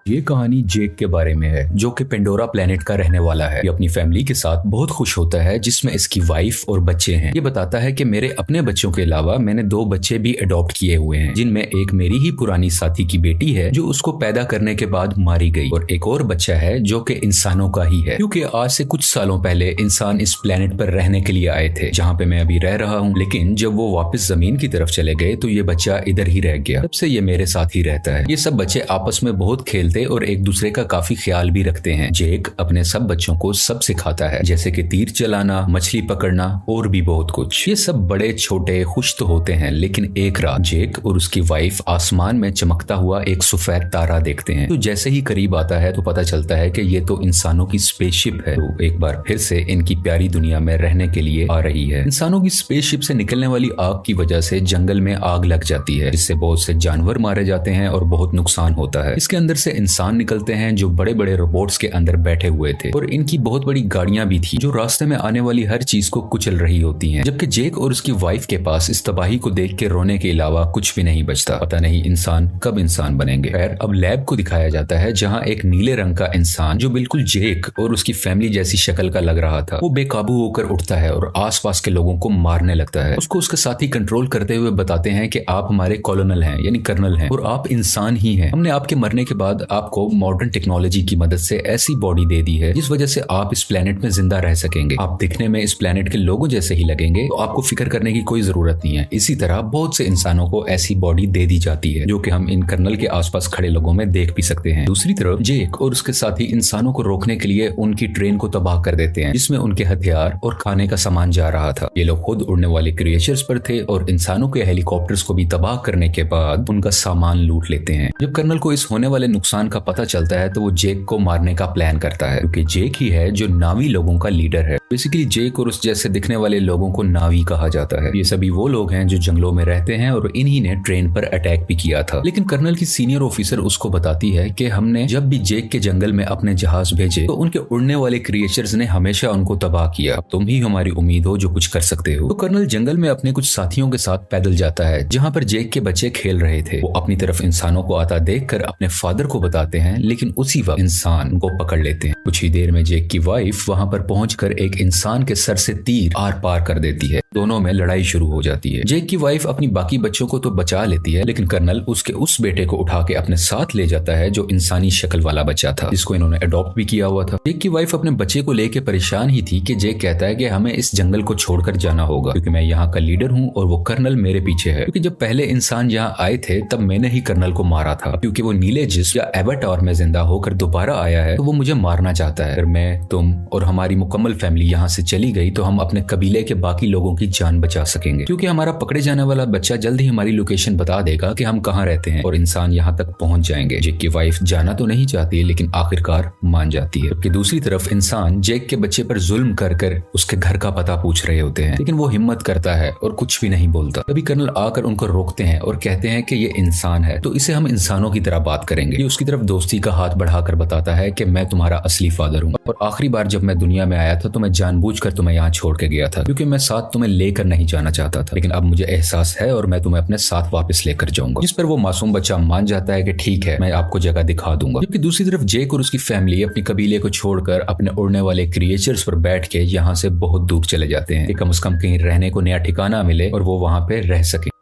ये कहानी जेक के बारे में है, जो कि पेंडोरा प्लेनेट का रहने वाला है। ये अपनी फैमिली के साथ बहुत खुश होता है, जिसमें इसकी वाइफ और बच्चे हैं। ये बताता है कि मेरे अपने बच्चों के अलावा मैंने 2 बच्चे भी अडॉप्ट किए हुए हैं, जिनमें एक मेरी ही पुरानी साथी की बेटी है जो उसको पैदा करने के बाद मारी गई, और एक और बच्चा है जो कि इंसानों का ही है, क्योंकि आज से कुछ सालों पहले इंसान इस प्लेनेट पर रहने के लिए आए थे, जहाँ पे मैं अभी रह रहा हूँ। लेकिन जब वो वापस जमीन की तरफ चले गए तो ये बच्चा इधर ही रह गया। तब से ये मेरे साथ ही रहता है। ये सब बच्चे आपस में बहुत खेलते और एक दूसरे का काफी ख्याल भी रखते हैं। जेक अपने सब बच्चों को सब सिखाता है, जैसे कि तीर चलाना, मछली पकड़ना और भी बहुत कुछ। ये सब बड़े छोटे खुश तो होते हैं, लेकिन एक रात जेक और उसकी वाइफ आसमान में चमकता हुआ एक सफेद तारा देखते हैं। तो जैसे ही करीब आता है तो पता चलता है कि ये तो इंसानों की स्पेसशिप है, तो एक बार फिर से इनकी प्यारी दुनिया में रहने के लिए आ रही है। इंसानों की स्पेसशिप से निकलने वाली आग की वजह से जंगल में आग लग जाती है, जिससे बहुत से जानवर मारे जाते हैं और बहुत नुकसान होता है। इसके अंदर से इंसान निकलते हैं जो बड़े बड़े रोबोट्स के अंदर बैठे हुए थे, और इनकी बहुत बड़ी गाड़ियां भी थी जो रास्ते में आने वाली हर चीज को कुचल रही होती हैं। जबकि जेक और उसकी वाइफ के पास इस तबाही को देख के रोने के अलावा कुछ भी नहीं बचता। पता नहीं इंसान कब इंसान बनेंगे। खैर, अब लैब को दिखाया जाता है, जहां एक नीले रंग का इंसान जो बिल्कुल जेक और उसकी फैमिली जैसी शक्ल का लग रहा था, वो बेकाबू होकर उठता है और आसपास के लोगों को मारने लगता है। उसको उसके साथी कंट्रोल करते हुए बताते हैं कि आप हमारे कॉलोनल हैं, यानी कर्नल हैं, और आप इंसान ही हैं। हमने आपके मरने के बाद आपको मॉडर्न टेक्नोलॉजी की मदद से ऐसी बॉडी दे दी है जिस वजह से आप इस प्लेनेट में जिंदा रह सकेंगे। आप दिखने में इस प्लेनेट के लोगों जैसे ही लगेंगे, तो आपको फिक्र करने की कोई जरूरत नहीं है। इसी तरह बहुत से इंसानों को ऐसी बॉडी दे दी जाती है, जो कि हम इन कर्नल के आसपास खड़े लोगों में देख भी सकते हैं। दूसरी तरफ जेक और उसके साथी इंसानों को रोकने के लिए उनकी ट्रेन को तबाह कर देते हैं, जिसमें उनके हथियार और खाने का सामान जा रहा था। ये लोग खुद उड़ने वाले क्रिएचर्स पर थे और इंसानों के हेलीकॉप्टर्स को भी तबाह करने के बाद उनका सामान लूट लेते हैं। जब कर्नल को इस होने वाले नुकसान का पता चलता है तो वो जेक को मारने का प्लान करता है, क्योंकि जेक ही है जो नावी लोगों का लीडर है। बेसिकली जेक और उस जैसे दिखने वाले लोगों को नावी कहा जाता है। ये सभी वो लोग हैं जो जंगलों में रहते हैं और इन्हीं ने ट्रेन पर अटैक भी किया था। लेकिन कर्नल की सीनियर ऑफिसर उसको बताती है कि हमने जब भी जेक के जंगल में अपने जहाज भेजे तो उनके उड़ने वाले क्रिएचर्स ने हमेशा उनको तबाह किया। अब तुम ही हमारी उम्मीद हो जो कुछ कर सकते हो। तो कर्नल जंगल में अपने कुछ साथियों के साथ पैदल जाता है, जहाँ पर जेक के बच्चे खेल रहे थे। वो अपनी तरफ इंसानों को आता देखकर अपने फादर को बताते हैं, लेकिन उसी वक्त इंसान को पकड़ लेते हैं। कुछ ही देर में जेक की वाइफ वहां पर पहुंचकर एक इंसान के सर से तीर आर पार कर देती है। दोनों में लड़ाई शुरू हो जाती है। जेक की वाइफ अपनी बाकी बच्चों को तो बचा लेती है, लेकिन कर्नल उसके उस बेटे को उठा के अपने साथ ले जाता है जो इंसानी शक्ल वाला बच्चा था, जिसको इन्होंने अडॉप्ट भी किया हुआ था। जेक की वाइफ अपने बच्चे को लेके परेशान ही थी कि जेक कहता है कि हमें इस जंगल को छोड़कर जाना होगा, क्योंकि मैं यहाँ का लीडर हूँ और वो कर्नल मेरे पीछे है। क्योंकि जब पहले इंसान यहाँ आए थे तब मैंने ही कर्नल को मारा था, क्योंकि वो नीले जिस्म या एवाटार में जिंदा होकर दोबारा आया है, तो वो मुझे मारना चाहता है। अगर मैं, तुम और हमारी मुकम्मल फैमिली यहाँ से चली गई तो हम अपने कबीले के बाकी लोगों की जान बचा सकेंगे, क्योंकि हमारा पकड़े जाने वाला बच्चा जल्द ही हमारी लोकेशन बता देगा कि हम कहाँ रहते हैं और इंसान यहाँ तक पहुंच जाएंगे। जेक की वाइफ जाना तो नहीं चाहती, लेकिन आखिरकार मान जाती है। जबकि दूसरी तरफ इंसान जेक के बच्चे पर जुल्म कर कर उसके घर का पता पूछ रहे होते हैं, लेकिन वो हिम्मत करता है और कुछ भी नहीं बोलता। तभी कर्नल आकर उनको रोकते हैं और कहते हैं कि ये इंसान है, तो इसे हम इंसानों की तरह बात करेंगे। ये उसकी तरफ दोस्ती का हाथ बढ़ाकर बताता है कि मैं तुम्हारा असली फादर हूँ, और आखिरी बार जब मैं दुनिया में आया था तो मैं जानबूझकर तुम्हें यहाँ छोड़ के गया था, क्योंकि मैं साथ तुम्हें लेकर नहीं जाना चाहता था। लेकिन अब मुझे एहसास है और मैं तुम्हें अपने साथ वापस लेकर जाऊंगा। जिस पर वो मासूम बच्चा मान जाता है कि ठीक है, मैं आपको जगह दिखा दूंगा। जबकि दूसरी तरफ जेक और उसकी फैमिली अपनी कबीले को छोड़कर अपने उड़ने वाले क्रिएचर्स पर बैठ के यहाँ से बहुत दूर चले जाते हैं, कि कम से कम कहीं रहने को नया ठिकाना मिले और वो वहां पे रह सके।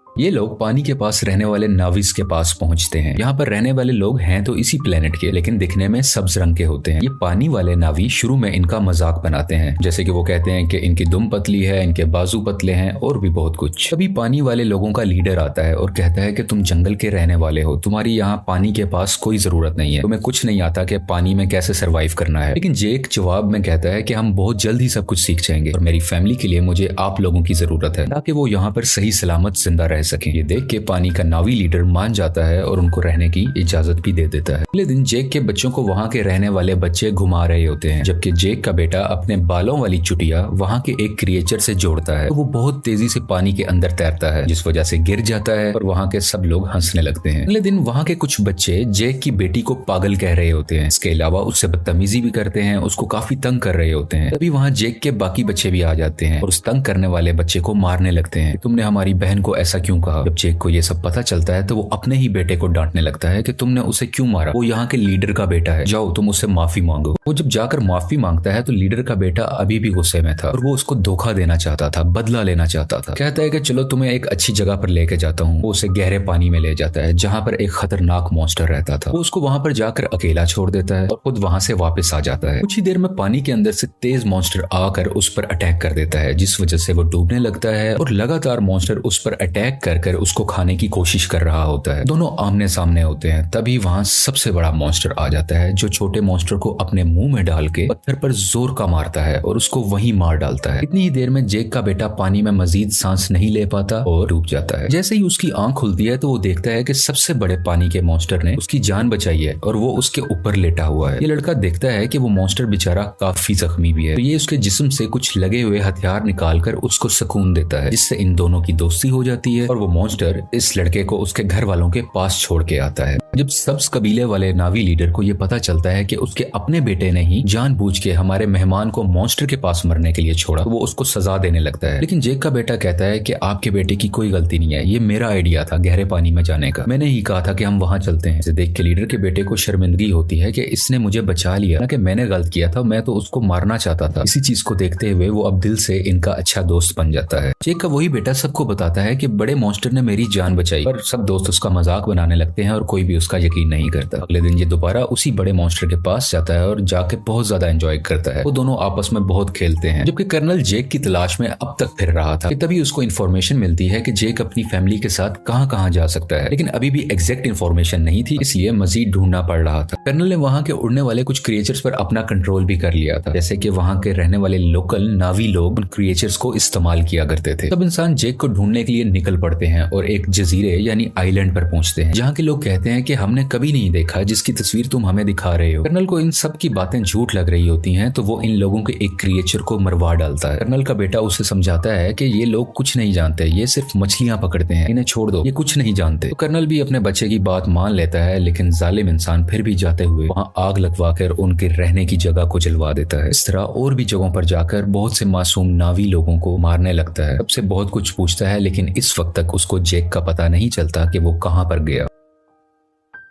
ये लोग पानी के पास रहने वाले नाविस के पास पहुंचते हैं। यहाँ पर रहने वाले लोग हैं तो इसी प्लेनेट के, लेकिन दिखने में सब्ज रंग के होते हैं। ये पानी वाले नावी शुरू में इनका मजाक बनाते हैं, जैसे कि वो कहते हैं कि इनकी दुम पतली है, इनके बाजू पतले हैं और भी बहुत कुछ। तभी पानी वाले लोगों का लीडर आता है और कहता है कि तुम जंगल के रहने वाले हो, तुम्हारी यहाँ पानी के पास कोई जरूरत नहीं है, तुम्हें कुछ नहीं आता कि पानी में कैसे सर्वाइव करना है। लेकिन जेक जवाब में कहता है कि हम बहुत जल्द ही सब कुछ सीख जाएंगे और मेरी फैमिली के लिए मुझे आप लोगों की जरूरत है, ताकि वो यहाँ पर सही सलामत जिंदा रह सके। ये देख के पानी का नावी लीडर मान जाता है और उनको रहने की इजाजत भी दे देता है। अगले दिन जेक के बच्चों को वहाँ के रहने वाले बच्चे घुमा रहे होते हैं, जबकि जेक का बेटा अपने बालों वाली चुटिया वहाँ के एक क्रिएचर से जोड़ता है, तो वो बहुत तेजी से पानी के अंदर तैरता है, जिस वजह से गिर जाता है और वहाँ के सब लोग हंसने लगते हैं। अगले दिन वहाँ के कुछ बच्चे जेक की बेटी को पागल कह रहे होते हैं। इसके अलावा उससे बदतमीजी भी करते हैं, उसको काफी तंग कर रहे होते हैं। तभी वहाँ जेक के बाकी बच्चे भी आ जाते हैं और उस तंग करने वाले बच्चे को मारने लगते हैं। तुमने हमारी बहन को ऐसा क्यों क्यों कहा। जब जेक को ये सब पता चलता है तो वो अपने ही बेटे को डांटने लगता है कि तुमने उसे क्यों मारा, वो यहाँ के लीडर का बेटा है, जाओ तुम उससे माफी मांगो। वो जब जाकर माफी मांगता है तो लीडर का बेटा अभी भी गुस्से में था और वो उसको धोखा देना चाहता था, बदला लेना चाहता था। कहता है कि चलो तुम्हें एक अच्छी जगह पर लेके जाता हूँ। वो उसे गहरे पानी में ले जाता है जहाँ पर एक खतरनाक मॉन्स्टर रहता था। वो उसको वहां पर जाकर अकेला छोड़ देता है और खुद वहां से वापस आ जाता है। कुछ ही देर में पानी के अंदर से तेज मॉन्स्टर आकर उस पर अटैक कर देता है, जिस वजह से वो डूबने लगता है और लगातार मॉन्स्टर उस पर अटैक कर उसको खाने की कोशिश कर रहा होता है। दोनों आमने सामने होते हैं। तभी वहां सबसे बड़ा मॉन्स्टर आ जाता है जो छोटे मॉन्स्टर को अपने मुंह में डाल के पत्थर पर जोर का मारता है और उसको वहीं मार डालता है। इतनी ही देर में जेक का बेटा पानी में मजीद सांस नहीं ले पाता और डूब जाता है। जैसे ही उसकी आंख खुलती है तो वो देखता है कि सबसे बड़े पानी के मॉन्स्टर ने उसकी जान बचाई है और वो उसके ऊपर लेटा हुआ है। ये लड़का देखता है कि वो मॉन्स्टर बेचारा काफी जख्मी भी है, तो ये उसके जिस्म से कुछ लगे हुए हथियार निकालकर उसको सुकून देता है, जिससे इन दोनों की दोस्ती हो जाती है और वो मॉन्स्टर इस लड़के को उसके घर वालों के पास छोड़ के आता है। जब सब्ज कबीले वाले नावी लीडर को ये पता चलता है कि उसके अपने बेटे ने ही जानबूझ के हमारे मेहमान को मॉन्स्टर के पास मरने के लिए छोड़ा, तो वो उसको सजा देने लगता है। लेकिन जेक का बेटा कहता है कि आपके बेटे की कोई गलती नहीं है, ये मेरा आइडिया था गहरे पानी में जाने का, मैंने ही कहा था कि हम वहां चलते हैं। इसे देख के लीडर के बेटे को शर्मिंदगी होती है कि इसने मुझे बचा लिया, ना कि मैंने गलत किया था, मैं तो उसको मारना चाहता था। इसी चीज को देखते हुए वो अब दिल से इनका अच्छा दोस्त बन जाता है। जेक का वही बेटा सबको बताता है कि बड़े मॉन्स्टर ने मेरी जान बचाई, पर सब दोस्त उसका मजाक बनाने लगते हैं और कोई भी उसका यकीन नहीं करता। अगले दिन ये दोबारा उसी बड़े मॉन्स्टर के पास जाता है और जाके बहुत ज्यादा एंजॉय करता है। वो दोनों आपस में बहुत खेलते हैं, जबकि कर्नल जेक की तलाश में अब तक फिर रहा था कि तभी उसको इन्फॉर्मेशन मिलती है कि जेक अपनी फैमिली के साथ कहां जा सकता है, लेकिन अभी भी एग्जैक्ट इन्फॉर्मेशन नहीं थी, इसलिए मजीद ढूंढना पड़ रहा था। कर्नल ने वहां के उड़ने वाले कुछ क्रिएचर्स पर अपना कंट्रोल भी कर लिया था, जैसे कि वहां के रहने वाले लोकल नावी लोग उन क्रिएचर्स को इस्तेमाल किया करते थे। सब इंसान जेक को ढूंढने के लिए निकल पड़ते हैं और एक जजीरे यानी आइलैंड पर पहुंचते हैं, जहाँ के लोग कहते हैं कि हमने कभी नहीं देखा जिसकी तस्वीर तुम हमें दिखा रहे हो। कर्नल को इन सब की बातें झूठ लग रही होती हैं, तो वो इन लोगों के एक क्रिएचर को मरवा डालता है। कर्नल का बेटा उसे समझाता है कि ये लोग कुछ नहीं जानते, ये सिर्फ मछलियां पकड़ते हैं, इन्हें छोड़ दो, ये कुछ नहीं जानते। तो कर्नल भी अपने बच्चे की बात मान लेता है, लेकिन जालिम इंसान फिर भी जाते हुए वहां आग लगवाकर उनके रहने की जगह को जलवा देता है। इस तरह और भी जगहों पर जाकर बहुत से मासूम नावी लोगों को मारने लगता है। सबसे बहुत कुछ पूछता है, लेकिन इस वक्त तक उसको जेक का पता नहीं चलता कि वो कहां पर गया।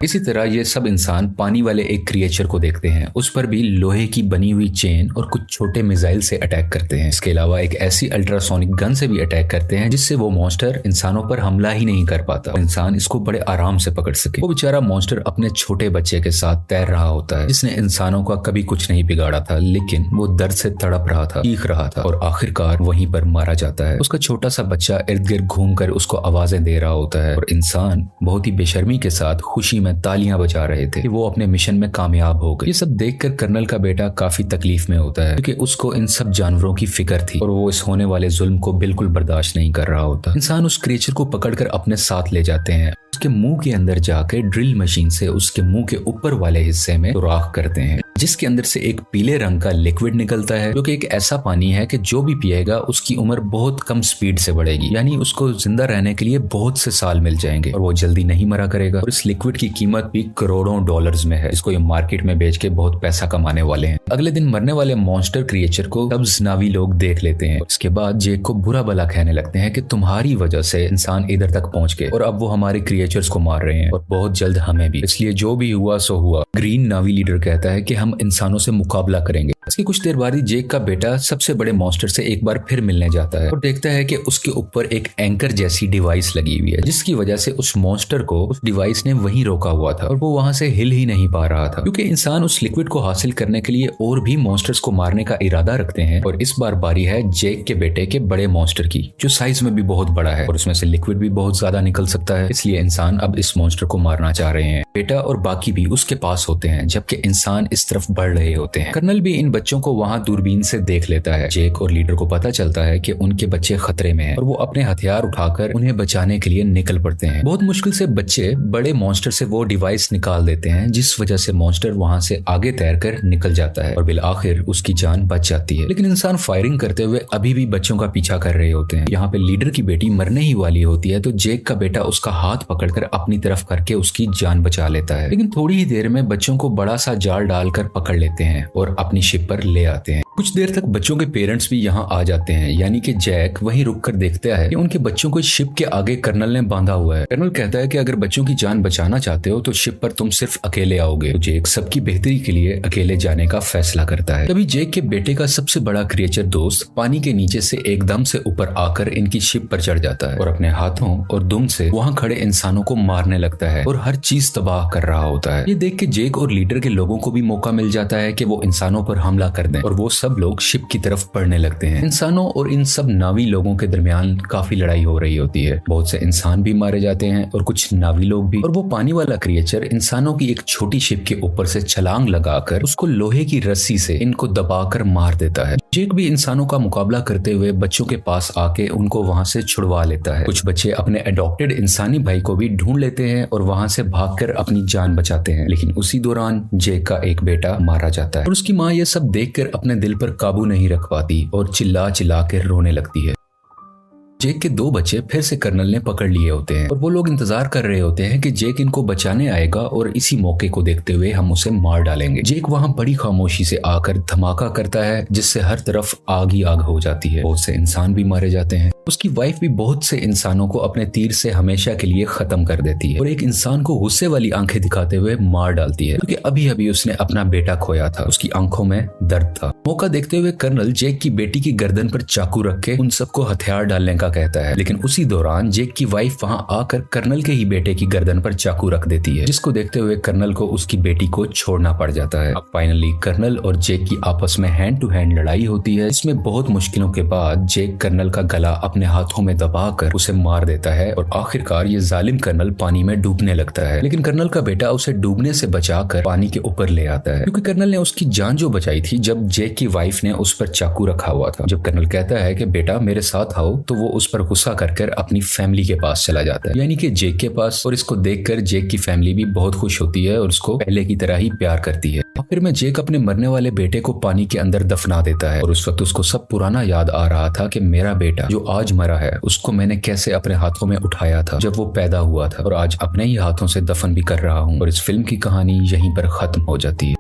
इसी तरह ये सब इंसान पानी वाले एक क्रिएचर को देखते हैं, उस पर भी लोहे की बनी हुई चेन और कुछ छोटे मिसाइल से अटैक करते हैं। इसके अलावा एक ऐसी अल्ट्रासोनिक गन से भी अटैक करते हैं जिससे वो मॉन्स्टर इंसानों पर हमला ही नहीं कर पाता, इंसान इसको बड़े आराम से पकड़ सके। वो बेचारा मॉन्स्टर अपने छोटे बच्चे के साथ तैर रहा होता है, जिसने इंसानों का कभी कुछ नहीं बिगाड़ा था, लेकिन वो दर्द से तड़प रहा था, चीख रहा था और आखिरकार वहीं पर मारा जाता है। उसका छोटा सा बच्चा इर्द गिर्द घूम कर उसको आवाजें दे रहा होता है और इंसान बहुत ही बेशर्मी के साथ खुशी में तालियां बजा रहे थे कि वो अपने मिशन में कामयाब हो गए। ये सब देखकर कर्नल का बेटा काफी तकलीफ में होता है, क्योंकि उसको इन सब जानवरों की फिक्र थी और वो इस होने वाले जुल्म को बिल्कुल बर्दाश्त नहीं कर रहा होता। इंसान उस क्रिएचर को पकड़कर अपने साथ ले जाते हैं, उसके मुंह के अंदर जाकर ड्रिल मशीन से उसके मुंह के ऊपर वाले हिस्से में सुराख करते हैं, जिसके अंदर से एक पीले रंग का लिक्विड निकलता है, जो कि एक ऐसा पानी है कि जो भी पिएगा उसकी उम्र बहुत कम स्पीड से बढ़ेगी, यानी उसको जिंदा रहने के लिए बहुत से साल मिल जाएंगे और वो जल्दी नहीं मरा करेगा। और इस लिक्विड की कीमत भी करोड़ों डॉलर्स में है, इसको ये मार्केट में बेच के बहुत पैसा कमाने वाले हैं। अगले दिन मरने वाले मॉन्स्टर क्रिएचर को सब्ज नावी लोग देख लेते हैं। इसके बाद जेक को बुरा भला कहने लगते हैं कि तुम्हारी वजह से इंसान इधर तक पहुंच गए और अब वो हमारे क्रिएचर्स को मार रहे हैं और बहुत जल्द हमें भी, इसलिए जो भी हुआ सो हुआ। ग्रीन नावी लीडर कहता है कि हम इंसानों से मुकाबला करेंगे। इसकी कुछ देर बाद ही जेक का बेटा सबसे बड़े मॉन्स्टर से एक बार फिर मिलने जाता है और देखता है कि उसके ऊपर एक एंकर जैसी डिवाइस लगी हुई है, जिसकी वजह से उस मॉन्स्टर को उस डिवाइस ने वहीं रोका हुआ था और वो वहां से हिल ही नहीं पा रहा था, क्योंकि इंसान उस लिक्विड को हासिल करने के लिए और भी मॉन्स्टर्स को मारने का इरादा रखते हैं। और इस बार बारी है जेक के बेटे के बड़े मॉन्स्टर की, जो साइज में भी बहुत बड़ा है और उसमें से लिक्विड भी बहुत ज्यादा निकल सकता है, इसलिए इंसान अब इस मॉन्स्टर को मारना चाह रहे हैं। बेटा और बाकी भी उसके पास होते हैं, जबकि इंसान इस तरफ बढ़ रहे होते हैं। कर्नल भी इन बच्चों को वहां दूरबीन से देख लेता है। जेक और लीडर को पता चलता है कि उनके बच्चे खतरे में हैं और वो अपने हथियार उठाकर उन्हें बचाने के लिए निकल पड़ते हैं। बहुत मुश्किल से बच्चे बड़े मॉन्स्टर से वो डिवाइस निकाल देते हैं, जिस वजह से मॉन्स्टर वहां से आगे तैरकर निकल जाता है और बिल आखिर उसकी जान बच जाती है। लेकिन इंसान फायरिंग करते हुए अभी भी बच्चों का पीछा कर रहे होते हैं। यहाँ पे लीडर की बेटी मरने ही वाली होती है, तो जेक का बेटा उसका हाथ पकड़कर अपनी तरफ करके उसकी जान बचा लेता है। लेकिन थोड़ी ही देर में बच्चों को बड़ा सा जाल डालकर पकड़ लेते हैं और अपनी शिप पर ले आते हैं। कुछ देर तक बच्चों के पेरेंट्स भी यहाँ आ जाते हैं, यानी कि जैक वहीं रुककर देखता है कि उनके बच्चों को शिप के आगे कर्नल ने बांधा हुआ है। कर्नल कहता है कि अगर बच्चों की जान बचाना चाहते हो तो शिप पर तुम सिर्फ अकेले आओगे। तो जैक सबकी बेहतरी के लिए अकेले जाने का फैसला करता है। तभी जैक के बेटे का सबसे बड़ा क्रिएचर दोस्त पानी के नीचे से एकदम से ऊपर आकर इनकी शिप पर चढ़ जाता है और अपने हाथों और दुम से वहाँ खड़े इंसानों को मारने लगता है और हर चीज तबाह कर रहा होता है। ये देख के जैक और लीडर के लोगों को भी मौका मिल जाता है कि वो इंसानों पर हमला कर दें और वो सब लोग शिप की तरफ बढ़ने लगते हैं। इंसानों और इन सब नावी लोगों के दरमियान काफी लड़ाई हो रही होती है। बहुत से इंसान भी मारे जाते हैं और कुछ नावी लोग भी। और वो पानी वाला क्रिएचर इंसानों की एक छोटी शिप के ऊपर से छलांग लगाकर उसको लोहे की रस्सी से इनको दबाकर मार देता है। जैक भी इंसानों का मुकाबला करते हुए बच्चों के पास आके उनको वहां से छुड़वा लेता है। कुछ बच्चे अपने अडॉप्टेड इंसानी भाई को भी ढूंढ लेते हैं और वहां से भागकर अपनी जान बचाते हैं। लेकिन उसी दौरान जैक का एक बेटा मारा जाता है और उसकी माँ ये सब देखकर अपने दिल पर काबू नहीं रख पाती और चिल्ला चिल्ला कर रोने लगती है। जैक के दो बच्चे फिर से कर्नल ने पकड़ लिए होते हैं और वो लोग इंतजार कर रहे होते हैं कि जैक इनको बचाने आएगा और इसी मौके को देखते हुए हम उसे मार डालेंगे। जैक वहां बड़ी खामोशी से आकर धमाका करता है जिससे हर तरफ आग ही आग हो जाती है। बहुत से इंसान भी मारे जाते हैं। उसकी वाइफ भी बहुत से इंसानों को अपने तीर से हमेशा के लिए खत्म कर देती है और एक इंसान को गुस्से वाली आंखें दिखाते हुए मार डालती है क्योंकि अभी अभी उसने अपना बेटा खोया था। उसकी आंखों में दर्द था। मौका देखते हुए कर्नल जैक की बेटी की गर्दन पर चाकू रख के उन सबको हथियार डालने का कहता है। लेकिन उसी दौरान जैक की वाइफ वहां आकर कर्नल के ही बेटे की गर्दन पर चाकू रख देती है, जिसको देखते हुए कर्नल को उसकी बेटी को छोड़ना पड़ जाता है। अब फाइनली कर्नल और जैक की आपस में हैंड टू हैंड लड़ाई होती है। इसमें बहुत मुश्किलों के बाद जैक कर्नल का गला अपने हाथों में दबाकर उसे मार देता है और आखिरकार ये जालिम कर्नल पानी में डूबने लगता है। लेकिन कर्नल का बेटा उसे डूबने से बचाकर पानी के ऊपर ले आता है क्योंकि कर्नल ने उसकी जान जो बचाई थी जब जैक की वाइफ ने उस पर चाकू रखा हुआ था। जब कर्नल कहता है कि बेटा मेरे साथ आओ तो वो उस पर गुस्सा कर अपनी फैमिली के पास चला जाता है, यानी कि जैक के पास। और इसको देखकर जैक की फैमिली भी बहुत खुश होती है और उसको पहले की तरह ही प्यार करती है। आखिर में जैक अपने मरने वाले बेटे को पानी के अंदर दफना देता है और उस वक्त उसको सब पुराना याद आ रहा था कि मेरा बेटा जो आज मरा है उसको मैंने कैसे अपने हाथों में उठाया था जब वो पैदा हुआ था और आज अपने ही हाथों से दफन भी कर रहा हूँ। और इस फिल्म की कहानी यहीं पर खत्म हो जाती है।